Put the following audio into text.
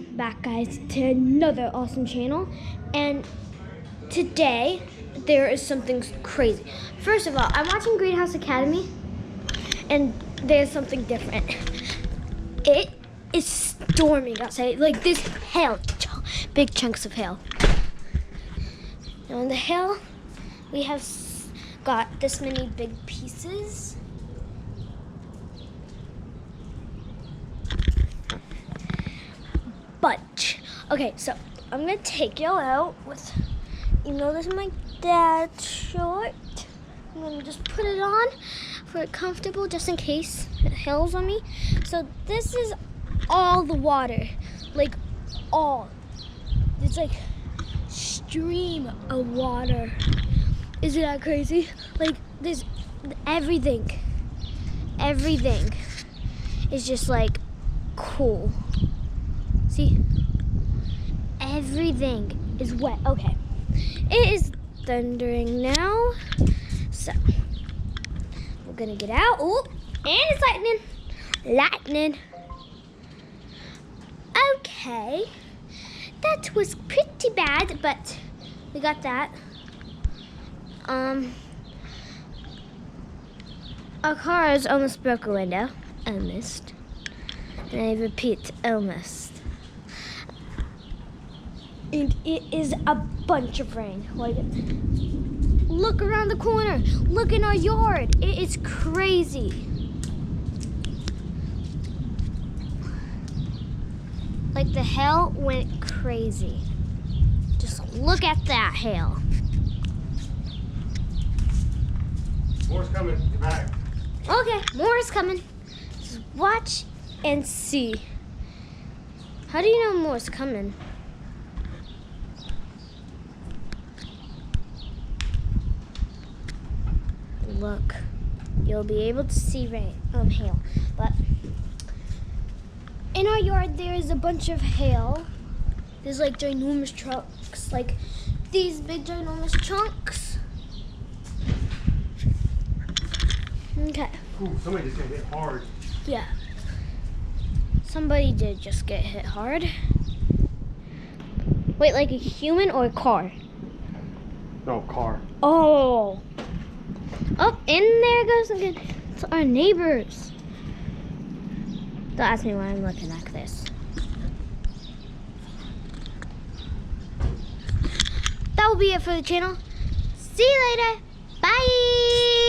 Welcome back, guys, to another awesome channel. And today there is something crazy. First of all, I'm watching Greenhouse Academy, and there's something different. It is storming outside, like this hail, big chunks of hail. Now in the hail, we have got this many big pieces. But, okay, so I'm gonna take y'all out with, this is my dad's short. I'm gonna just put it on for it comfortable, just in case it hails on me. So this is all the water, like all. It's like stream of water. Isn't that crazy? Like this, everything is just like cool. See, everything is wet. Okay, it is thundering now, so we're gonna get out. Oh, and it's lightning. Okay, that was pretty bad, but we got that. Our car has almost broke a window. Almost. And I repeat, almost. And it is a bunch of rain. Like, look around the corner. Look in our yard. It is crazy. Like the hail went crazy. Just look at that hail. More's coming. Get back. Okay, more is coming. Just watch and see. How do you know more is coming? Look, you'll be able to see hail. But in our yard, there is a bunch of hail. There's like ginormous chunks, like these big ginormous chunks. Okay. Ooh, somebody just got hit hard. Yeah. Somebody did just get hit hard. Wait, like a human or a car? No, car. Oh. Oh, and there goes again. It's our neighbors. Don't ask me why I'm looking like this. That will be it for the channel. See you later. Bye.